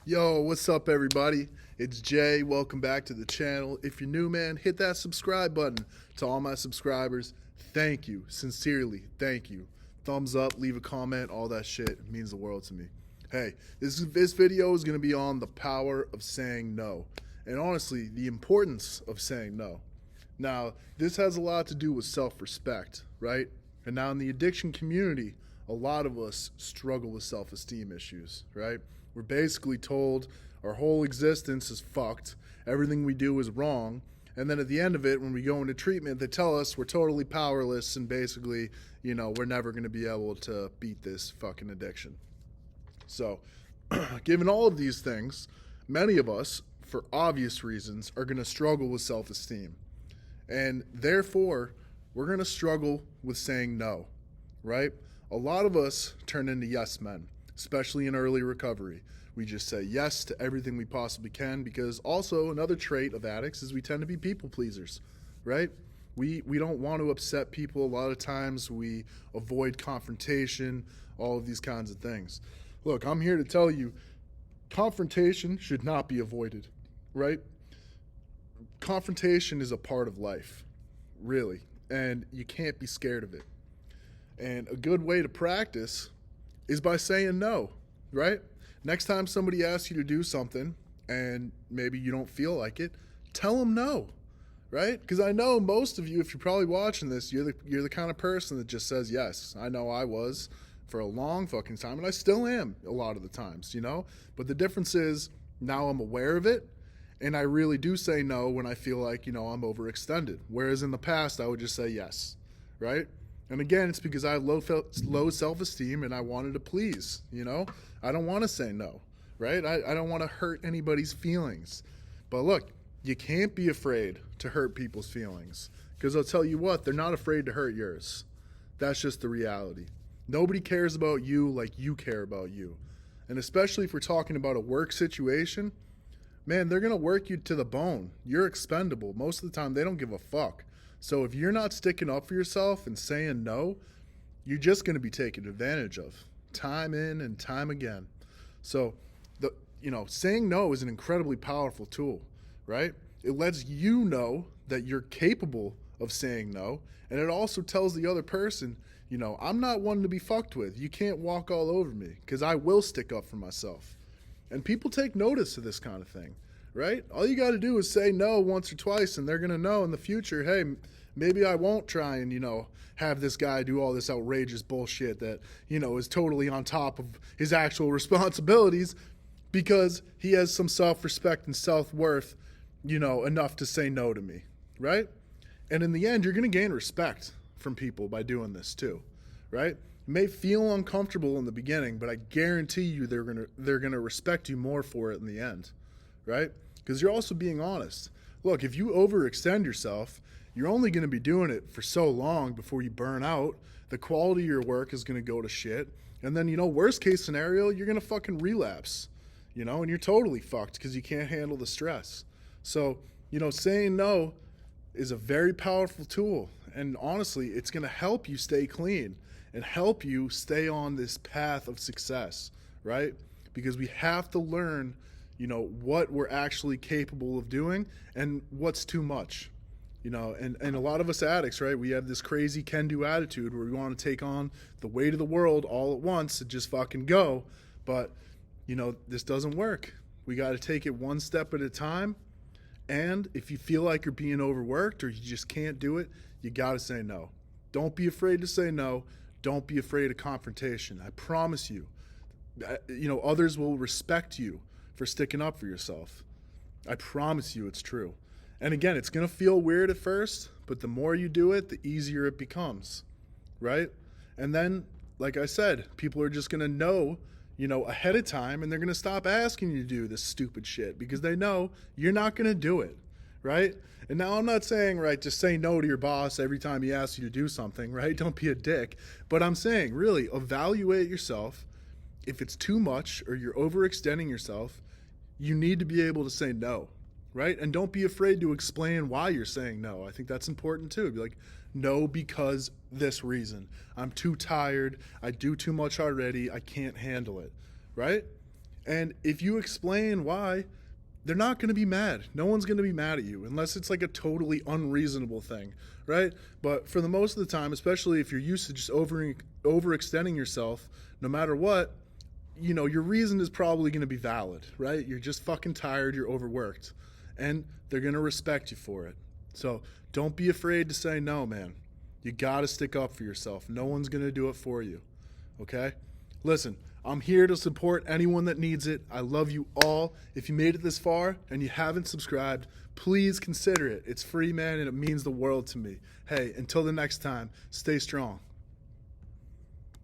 Yo, what's up, everybody? It's Jay. Welcome back to the channel. If you're new, man, hit that subscribe button. To all my subscribers, thank you. Sincerely, thank you. Thumbs up, leave a comment, all that shit. It means the world to me. Hey, this video is going to be on the power of saying no. And honestly, the importance of saying no. Now, this has a lot to do with self-respect, right? And now in the addiction community, a lot of us struggle with self-esteem issues, right? We're basically told our whole existence is fucked, everything we do is wrong, and then at the end of it, when we go into treatment, they tell us we're totally powerless and basically, we're never going to be able to beat this fucking addiction. So, given all of these things, many of us, for obvious reasons, are going to struggle with self-esteem. And therefore, we're going to struggle with saying no, right? A lot of us turn into yes men, especially in early recovery. We just say yes to everything we possibly can because also another trait of addicts is we tend to be people pleasers, right? We don't want to upset people. A lot of times we avoid confrontation, all of these kinds of things. Look, I'm here to tell you, confrontation should not be avoided, right? Confrontation is a part of life, really, and you can't be scared of it. And a good way to practice is by saying no, right? Next time somebody asks you to do something and maybe you don't feel like it, tell them no, right? Because I know most of you, if you're probably watching this, you're the kind of person that just says yes. I know I was for a long fucking time, and I still am a lot of the times, But the difference is now I'm aware of it, and I really do say no when I feel like, I'm overextended. Whereas in the past, I would just say yes, right? And again, it's because I have low self-esteem and I wanted to please, I don't want to say no, right? I don't want to hurt anybody's feelings. But look, you can't be afraid to hurt people's feelings because I'll tell you what, they're not afraid to hurt yours. That's just the reality. Nobody cares about you like you care about you. And especially if we're talking about a work situation, man, they're going to work you to the bone. You're expendable. Most of the time, they don't give a fuck. So if you're not sticking up for yourself and saying no, you're just going to be taken advantage of time in and time again. So, saying no is an incredibly powerful tool, right? It lets you know that you're capable of saying no, and it also tells the other person, I'm not one to be fucked with. You can't walk all over me because I will stick up for myself. And people take notice of this kind of thing, right? All you got to do is say no once or twice, and they're going to know in the future, hey, maybe I won't try and, have this guy do all this outrageous bullshit that, is totally on top of his actual responsibilities because he has some self-respect and self-worth, enough to say no to me, right? And in the end, you're going to gain respect from people by doing this too, right? It may feel uncomfortable in the beginning, but I guarantee you they're gonna respect you more for it in the end, right? Because you're also being honest. Look, if you overextend yourself, you're only going to be doing it for so long before you burn out. The quality of your work is going to go to shit. And then, worst case scenario, you're going to fucking relapse, and you're totally fucked because you can't handle the stress. So, saying no is a very powerful tool. And honestly, it's going to help you stay clean and help you stay on this path of success, right? Because we have to learn, what we're actually capable of doing and what's too much. And a lot of us addicts, right, we have this crazy can-do attitude where we want to take on the weight of the world all at once and just fucking go. But, this doesn't work. We got to take it one step at a time. And if you feel like you're being overworked or you just can't do it, you got to say no. Don't be afraid to say no. Don't be afraid of confrontation. I promise you, others will respect you for sticking up for yourself. I promise you it's true. And again, it's going to feel weird at first, but the more you do it, the easier it becomes, right? And then, like I said, people are just going to know, ahead of time, and they're going to stop asking you to do this stupid shit because they know you're not going to do it, right? And now I'm not saying, right, just say no to your boss every time he asks you to do something, right? Don't be a dick. But I'm saying, really, evaluate yourself. If it's too much or you're overextending yourself, you need to be able to say no. Right? And don't be afraid to explain why you're saying no. I think that's important too. Be like, no, because this reason. I'm too tired. I do too much already. I can't handle it. Right? And if you explain why, they're not going to be mad. No one's going to be mad at you unless it's like a totally unreasonable thing, right? But for the most of the time, especially if you're used to just overextending yourself, no matter what, your reason is probably going to be valid, right? You're just fucking tired, you're overworked, and they're going to respect you for it. So don't be afraid to say no, man. You got to stick up for yourself. No one's going to do it for you, okay? Listen, I'm here to support anyone that needs it. I love you all. If you made it this far and you haven't subscribed, please consider it. It's free, man, and it means the world to me. Hey, until the next time, stay strong.